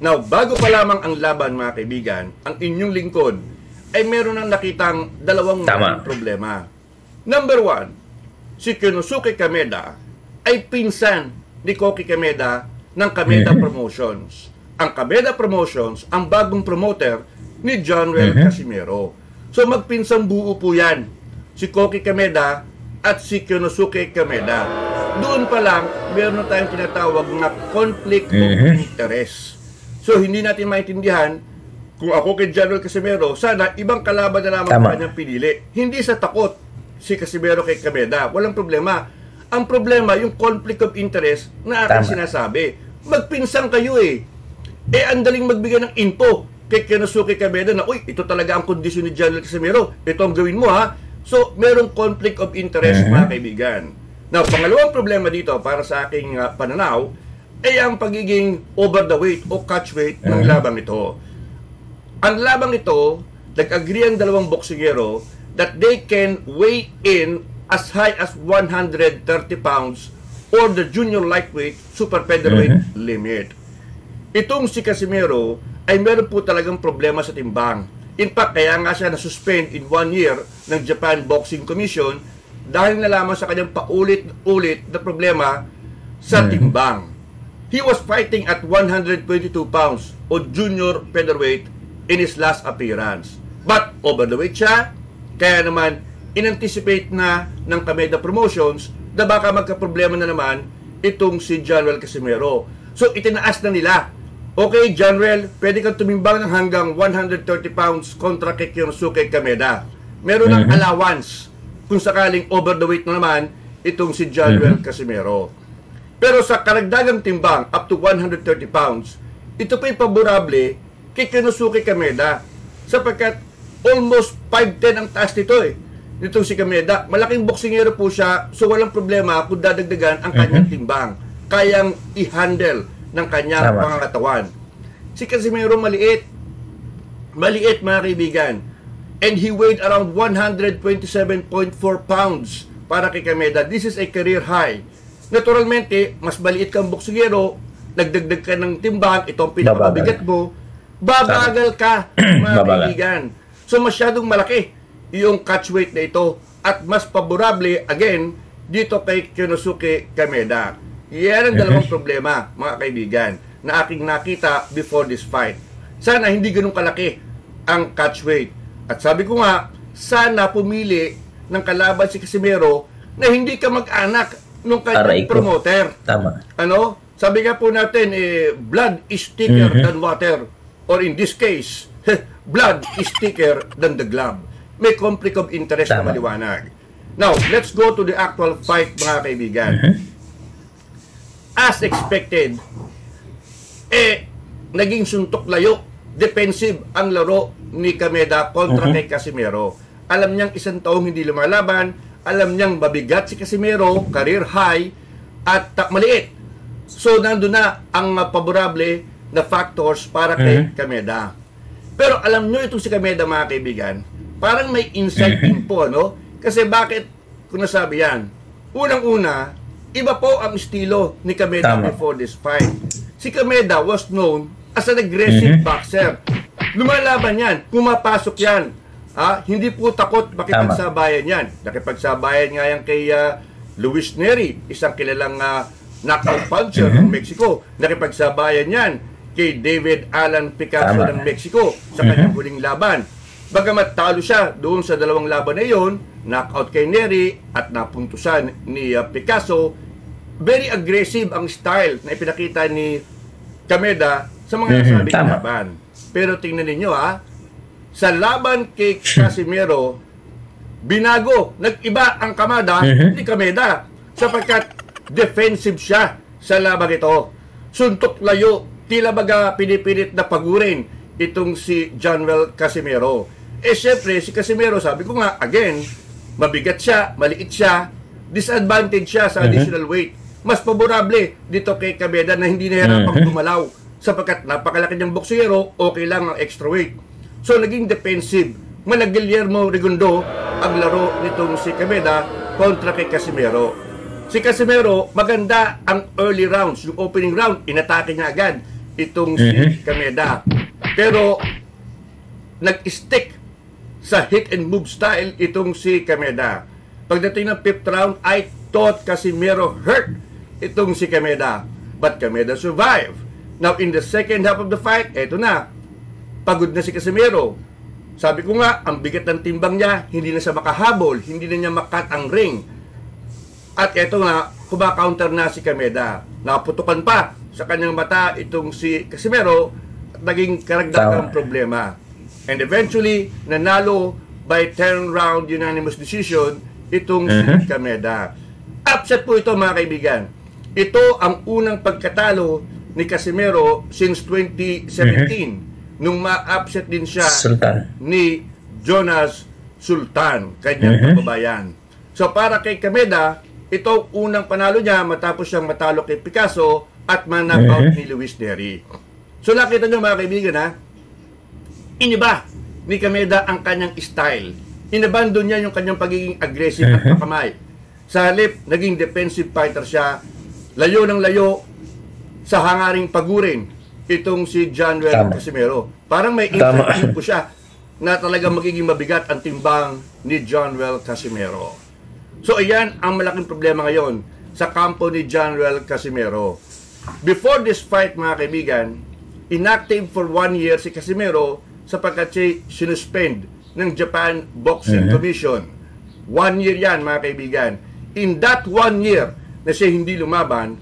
Now, bago pa lamang ang laban mga kaibigan, ang inyong lingkod ay meron ng nakitang dalawang problema. Number one, si Konosuke Kameda ay pinsan ni Koki Kameda ng Kameda Promotions. Ang Kameda Promotions, ang bagong promoter ni John Rel Casimero. So magpinsang buo po yan, si Koki Kameda at si Konosuke Kameda. Doon pa lang, meron na tayong tinatawag na conflict of interest. So hindi natin maintindihan, kung ako kay John Rel Casimero, sana ibang kalaban na lamang kanyang pinili. Hindi sa takot si Casimero kay Kameda, walang problema. Ang problema, yung conflict of interest na aking sinasabi. Magpinsang kayo eh. Ang daling magbigay ng info kay Konosuke Kameda na, uy, ito talaga ang kondisyon ni John Rel Casimero. Ito ang gawin mo ha. So, merong conflict of interest mga kaibigan. Now, pangalawang problema dito para sa aking pananaw ay ang pagiging over the weight o catch weight ng labang ito. Ang labang ito, nag-agree ang dalawang boksingero that they can weigh in as high as 130 pounds or the junior lightweight super featherweight limit. Itong si Casimero ay meron po talagang problema sa timbang. In fact, kaya nga siya na-suspend in 1 year ng Japan Boxing Commission dahil nalaman sa kanyang paulit-ulit na problema sa timbang. He was fighting at 122 pounds o junior featherweight in his last appearance. But over the weight siya, kaya naman in-anticipate na ng Kameda Promotions na baka magka-problema na naman itong si John Rel Casimero. So itinaas na nila. Okay, John Rel, pwede kang tumimbang ng hanggang 130 pounds kontra kay Konosuke Kameda. Meron ng allowance kung sakaling over the weight na naman itong si John Rel Casimero. Pero sa karagdagang timbang up to 130 pounds, ito pa'y paborable kay Konosuke Kameda sapagkat almost 5'10 ang taas nito eh. Nitong si Kameda, malaking boksingero po siya, so walang problema kung dadagdagan ang kanyang timbang. Kayang i-handle ng kanyang pangangatawan. Si Casimero maliit. Maliit mga kaibigan. And he weighed around 127.4 pounds para kay Kameda. This is a career high. Naturalmente, mas maliit kang boksingero, nagdagdag ka ng timbang, ito ang pinakabigat mo, babagal ka mga kaibigan. So masyadong malaki yung catch weight na ito at mas favorable again dito kay Konosuke Kameda. Yan ang dalawang problema mga kaibigan na aking nakita before this fight. Sana hindi ganun kalaki ang catch weight. At sabi ko nga, sana pumili ng kalaban si Casimero na hindi ka mag-anak nung kanyang promoter. Tama. Ano? Sabi nga po natin, blood is thicker than water. Or in this case, blood is thicker than the glove. May conflict of interest na maliwanag. Now, let's go to the actual fight mga kaibigan. As expected, naging suntok layo, defensive ang laro ni Kameda kontra kay Casimero. Alam niyang isang taong hindi lumalaban, alam niyang mabigat si Casimero, career high, at maliit. So, nandun na ang paborable na factors para kay Kameda. Pero alam nyo itong si Kameda mga kaibigan, parang may inside info, no? Kasi bakit kung nasabi yan? Unang-una, iba po ang estilo ni Kameda before this fight. Si Kameda was known as an aggressive boxer. Lumalaban yan, pumapasok yan. Hindi po takot makipagsabayan yan. Nakipagsabayan nga yan kay Luis Neri, isang kilalang knockout puncher ng Mexico. Nakipagsabayan yan kay David Alan Picasso ng Mexico sa kanyang huling laban. Bagamat talo siya doon sa dalawang laban na iyon, knockout kay Neri at napuntusan ni Picasso, very aggressive ang style na ipinakita ni Kameda sa mga nasabing laban. Pero tingnan ninyo sa laban kay Casimero, binago, nag-iba ang kamada ni Kameda sapagkat defensive siya sa laban ito. Suntok layo, tila baga pinipilit na pagurin itong si John Rel Casimero. Siyempre, si Casimero, sabi ko nga, again, mabigat siya, maliit siya, disadvantage siya sa additional weight. Mas favorable dito kay Kameda na hindi nahirapang gumalaw sapagkat napakalaki niyang boksero, okay lang ang extra weight. So, naging defensive. Guillermo Regondo ang laro nitong si Kameda kontra kay Casimero. Si Casimero, maganda ang early rounds. Yung opening round, inatake niya agad. itong si Kameda. Pero nag-stick sa hit and move style itong si Kameda. Pagdating ng 5th round, I thought Casimero hurt itong si Kameda. But Kameda survived. Now in the second half of the fight, eto na, pagod na si Casimero. Sabi ko nga, ang bigat ng timbang niya, hindi na siya makahabol, hindi na niya makat ang ring. At eto nga, kumakaunter na si Kameda. Naputukan pa sa kanyang mata itong si Casimero at naging karagdagang problema. And eventually, nanalo by 10-round unanimous decision itong si Kameda. Upset po ito mga kaibigan. Ito ang unang pagkatalo ni Casimero since 2017. Nung ma-upset din siya ni Jonas Sultan, kanyang kababayan. So para kay Kameda, ito unang panalo niya matapos siyang matalo kay Picasso at man-knockout ni Luis Nery. So nakita nyo mga kaibigan ha, iniba ni Kameda ang kanyang style. Inabandon niya yung kanyang pagiging aggressive at pakamay. Sa halip, naging defensive fighter siya. Layo ng layo sa hangaring pagurin itong si Januel Casimero. Parang may interview po siya na talagang magiging mabigat ang timbang ni Januel Casimero. So ayan ang malaking problema ngayon sa kampo ni Januel Casimero. Before this fight mga kaibigan, inactive for 1 year si Casimero sapagkat siya sinuspend ng Japan Boxing Commission. 1 year yan mga kaibigan. In that 1 year na siya hindi lumaban,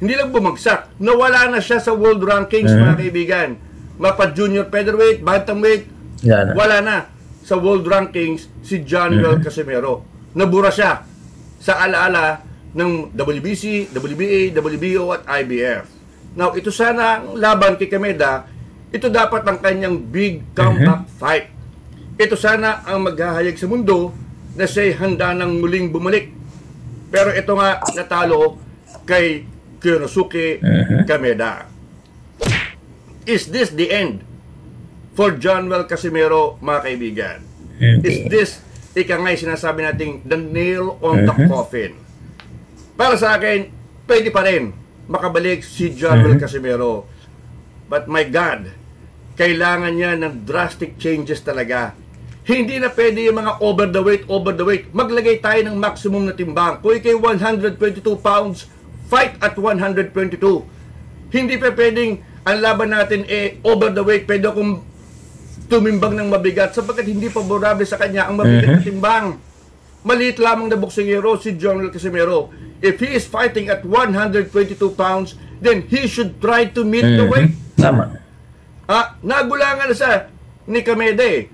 hindi lang bumagsak, nawala na siya sa world rankings mga kaibigan. Mapa junior featherweight, bantamweight, wala na sa world rankings si Januel Casimero. Nabura siya sa alaala ng WBC, WBA, WBO at IBF. Now, ito sana ang laban kay Kameda. Ito dapat ang kanyang big comeback fight. Ito sana ang maghahayag sa mundo na siya'y handa ng muling bumalik. Pero ito nga natalo kay Kyonosuke Kameda. Is this the end for Januel Casimero mga kaibigan? Is this ika nga'y sinasabi nating the nail on the coffin? Para sa akin, pwede pa rin makabalik si Januel Casimero. But my God, kailangan niya ng drastic changes talaga. Hindi na pwede yung mga over the weight. Maglagay tayo ng maximum na timbang. Kung ikay 122 pounds, fight at 122. Hindi pa pwedeng ang laban natin over the weight. Pwede akong tumimbang ng mabigat sapagkat hindi favorable sa kanya ang mabigat na timbang. Maliit lamang na boksingero si Januel Casimero. If he is fighting at 122 pounds, then he should try to meet the weight. Tama. Nagulangan na sa ni Kameda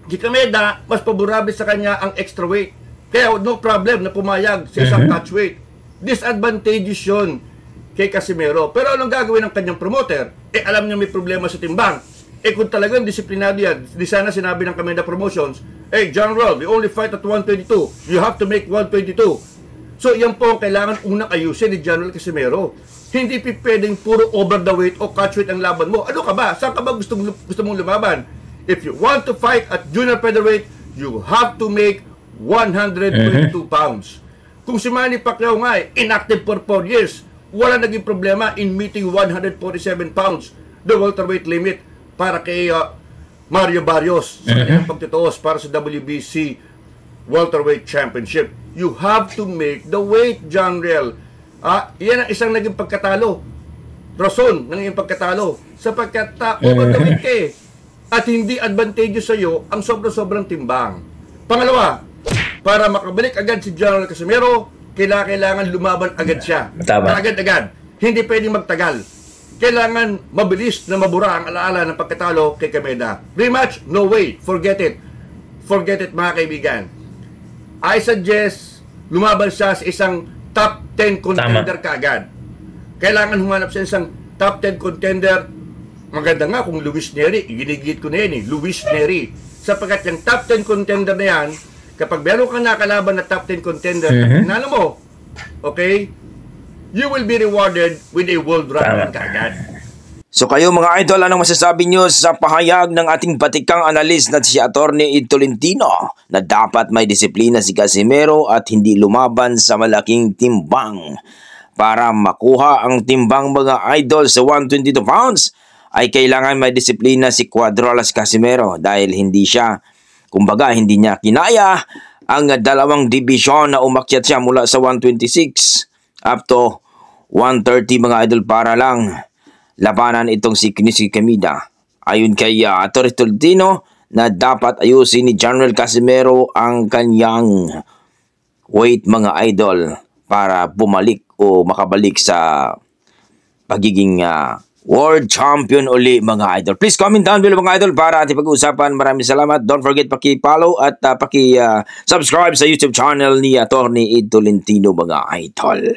Si Kameda, mas favorable sa kanya ang extra weight. Kaya no problem na pumayag sa isang catch weight. Disadvantageous yun kay Casimero. Pero anong gagawin ng kanyang promoter? Alam niya may problema sa timbang. Kung talagang disiplinado yan, di sana sinabi ng Kameda Promotions, General, we only fight at 122. You have to make 122. So, yan po ang kailangan unang ayusin ni General Casimero. Hindi pwedeng puro over the weight o catch weight ang laban mo. Ano ka ba? Saan ka ba gusto mong lumaban? If you want to fight at junior featherweight, you have to make 122 pounds. Kung si Manny Pacquiao nga inactive for 4 years, wala naging problema in meeting 147 pounds, the welterweight limit para kay Mario Barrios sa kanyang pagtituos para sa WBC Welterweight Championship. You have to make the weight, Janriel. Yan ang isang naging pagkatalo. Rason ng iyong pagkatalo sapagkat over the weight ka at hindi advantageous sa iyo ang sobrang timbang. Pangalawa, para makabalik agad si Januel Casimero, kailangan lumaban agad siya. Agad-agad. Hindi pwedeng magtagal. Kailangan mabilis na mabura ang alaala ng pagkatalo kay Kameda. Rematch? No way. Forget it. Forget it mga kaibigan. I suggest lumaban siya sa isang top 10 contender kaagad. Kailangan humanap siya isang top 10 contender. Maganda nga kung Luis Nery. Ginigit ko na yan Luis Nery. Sapagkat yung top 10 contender na yan, kapag meron kang nakalaban na top 10 contender, pinalo mo, okay, you will be rewarded with a world ranking kaagad. So kayo mga idol, anong masasabi nyo sa pahayag ng ating batikang analyst na si Attorney Ed Tolentino na dapat may disiplina si Casimero at hindi lumaban sa malaking timbang? para makuha ang timbang mga idol sa 122 pounds ay kailangan may disiplina si Cuadrolas Casimero dahil hindi niya kinaya ang dalawang division na umakyat siya mula sa 126 up to 130 mga idol para lang labanan itong si Quincy Kameda. Ayon kay Torres Tolentino na dapat ayusin ni General Casimero ang kanyang weight mga idol para bumalik o makabalik sa pagiging world champion uli mga idol. Please comment down below mga idol para ating pag-uusapan. Maraming salamat. Don't forget paki-follow at paki-subscribe sa YouTube channel ni Atty. Ed Tolentino mga idol.